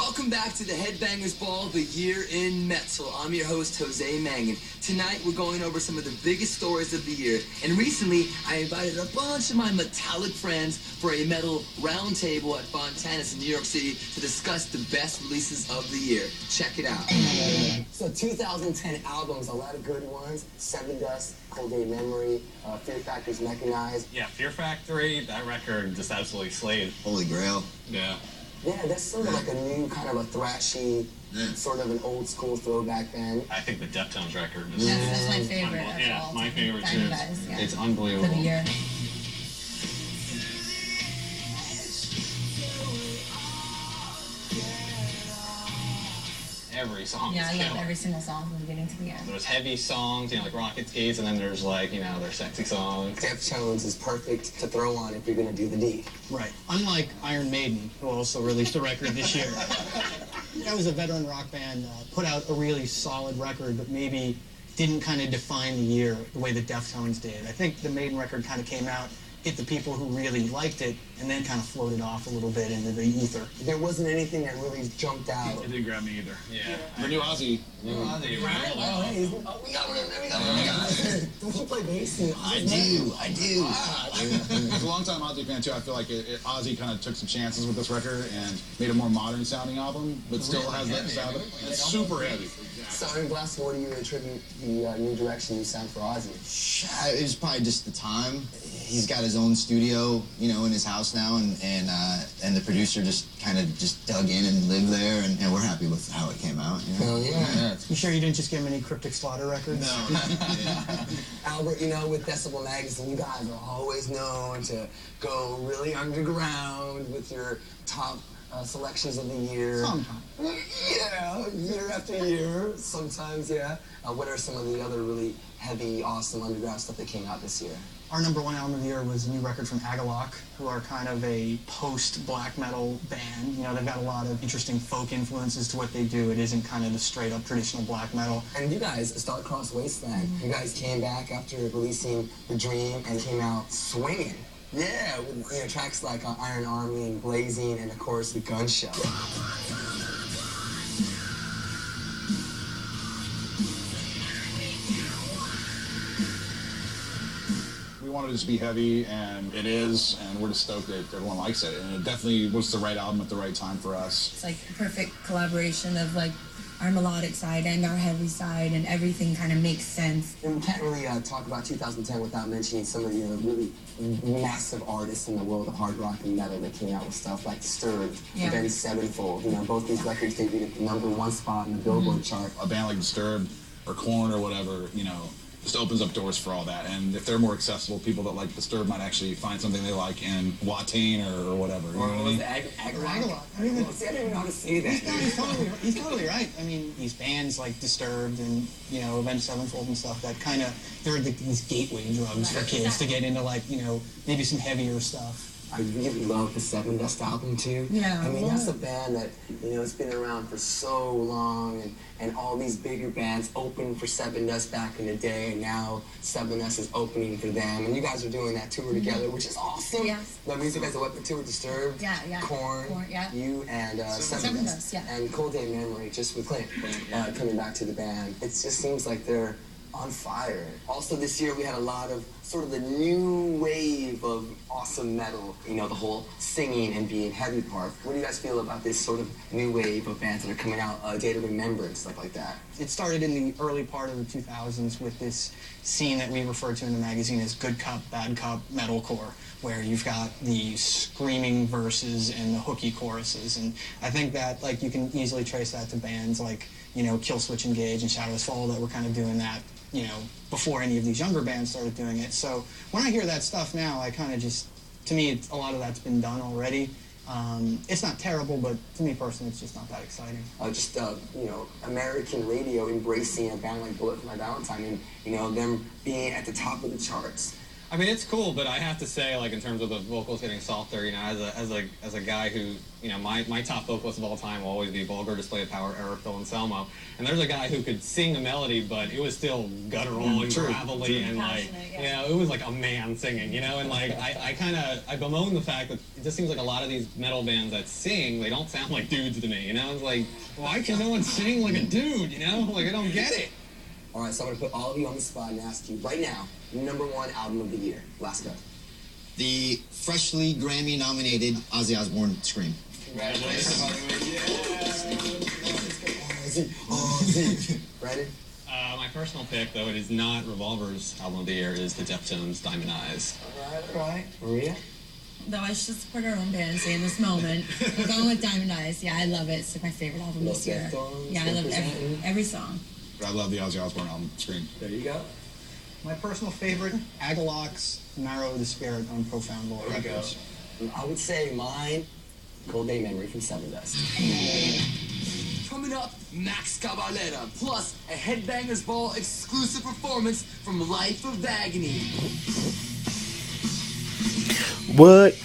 Welcome back to the Headbangers Ball, the year in metal. I'm your host, Jose Mangan. Tonight, we're going over some of the biggest stories of the year. And recently, I invited a bunch of my metallic friends for a metal roundtable at Fontana's in New York City to discuss the best releases of the year. Check it out. So 2010 albums, a lot of good ones. Seven Dust, Cold Day Memory, Fear Factory's Mechanized. Yeah, Fear Factory, that record just absolutely slayed. Holy Grail. Yeah. Yeah, that's sort of like a new kind of a thrashy, sort of an old school throwback band. I think the Deftones record is that's my favorite. Yeah, my favorite too. Yeah. It's unbelievable. For the year. Every song. Yeah, I love killer. every single song from the beginning to the end. There's heavy songs, you know, like Rocket Skates, and then there's like, you know, their sexy songs. Deftones is perfect to throw on if you're going to do the D. Right. Unlike Iron Maiden, who also released a record this year. That was a veteran rock band, put out a really solid record, but maybe didn't kind of define the year the way the Deftones did. I think the Maiden record kind of came out, hit the people who really liked it, and then kind of floated off a little bit into the ether. There wasn't anything that really jumped out. It didn't grab me either. Yeah. The new Ozzy. Ozzy, right? Oh, hey, we got one. Don't you play bass? I do. As a longtime Ozzy fan, too, I feel like Ozzy kind of took some chances with this record and made a more modern sounding album, but still has that sound. It's super heavy. So in Glass, what do you attribute the new direction you sound for Ozzy? It was probably just the time. He's got his own studio, you know, in his house now, and the producer just kind of just dug in and lived there, and we're happy with how it came out. You know? Hell yeah. You sure you didn't just get him any Cryptic Slaughter records? No. Albert, you know, with Decibel Magazine, you guys are always known to go really underground with your top selections of the year. Sometimes. Yeah, year after year, sometimes, yeah. What are some of the other really heavy, awesome underground stuff that came out this year? Our #1 album of the year was a new record from Agalloch, who are kind of a post-black metal band. You know, they've got a lot of interesting folk influences to what they do. It isn't kind of the straight-up traditional black metal. And you guys, Star-Crossed Wasteland, you guys came back after releasing The Dream and came out swinging. Yeah, with tracks like Iron Army and Blazing, and of course, The Gun Show. We wanted it to be heavy, and it is, and we're just stoked that everyone likes it. And it definitely was the right album at the right time for us. It's like a perfect collaboration of like our melodic side and our heavy side, and everything kind of makes sense. And we can't really talk about 2010 without mentioning some of the really massive artists in the world of hard rock and metal that came out with stuff like Disturbed, Ben Sevenfold. You know, both these records debuted at the #1 spot in the Billboard chart. A band like Disturbed or Korn or whatever, you know, just opens up doors for all that. And if they're more accessible, people that like Disturbed might actually find something they like in Watain or whatever. You know what I mean? Agalloch. I mean, see, I didn't even know how to say that. He's totally right. I mean, these bands like Disturbed and, you know, Avenged Sevenfold and stuff that kind of, they're like these gateway drugs for kids to get into, like, you know, maybe some heavier stuff. I really love the Seven Dust album too. Yeah. I mean, that's a band that, you know, it's been around for so long, and all these bigger bands opened for Seven Dust back in the day, and now Seven Dust is opening for them, and you guys are doing that tour together, which is awesome. Yes. That means you guys are what, the tour Disturbed? Yeah. Korn, yeah. you, and Seven Dust. Yeah. And Cold Day Memory, just with Clint coming back to the band. It just seems like they're on fire. Also this year we had a lot of sort of the new wave of awesome metal, you know, the whole singing and being heavy part. What do you guys feel about this sort of new wave of bands that are coming out, Day to Remember and stuff like that? It started in the early part of the 2000s with this scene that we refer to in the magazine as good cop, bad cop metalcore, where you've got the screaming verses and the hooky choruses. And I think that, like, you can easily trace that to bands like, you know, Killswitch Engage and Shadows Fall that were kind of doing that, you know, before any of these younger bands started doing it. So when I hear that stuff now, I kind of just, to me, a lot of that's been done already. It's not terrible, but to me personally, it's just not that exciting. You know, American radio embracing a band like Bullet for My Valentine and, you know, them being at the top of the charts. I mean, it's cool, but I have to say, like, in terms of the vocals getting softer, you know, as a guy who, you know, my top vocalist of all time will always be Vulgar Display of Power, Eric, Phil Anselmo. And there's a guy who could sing a melody, but it was still guttural and gravelly and, like, you know, it was like a man singing, you know? And, like, I bemoan the fact that it just seems like a lot of these metal bands that sing, they don't sound like dudes to me, you know? It's like, why can no one sing like a dude, you know? Like, I don't get it. All right, so I'm gonna put all of you on the spot and ask you right now, #1 album of the year. Last go. The freshly Grammy-nominated Ozzy Osbourne Scream. Congratulations. Ozzy. Brandon? My personal pick, though it is not Revolver's album of the year, is the Deftones' Diamond Eyes. All right. Maria? Though I should support our own band, say in this moment, we're going with Diamond Eyes. Yeah, I love it. It's like my favorite album this year. Yeah, I love every song. But I love the Ozzy Osbourne album, Scream. There you go. My personal favorite, Agaloc's Marrow of the Spirit on Profound Lore Records. I would say mine, Cold Day Memory from Seven Dust. Coming up, Max Cavalera, plus a Headbangers Ball exclusive performance from Life of Agony. What?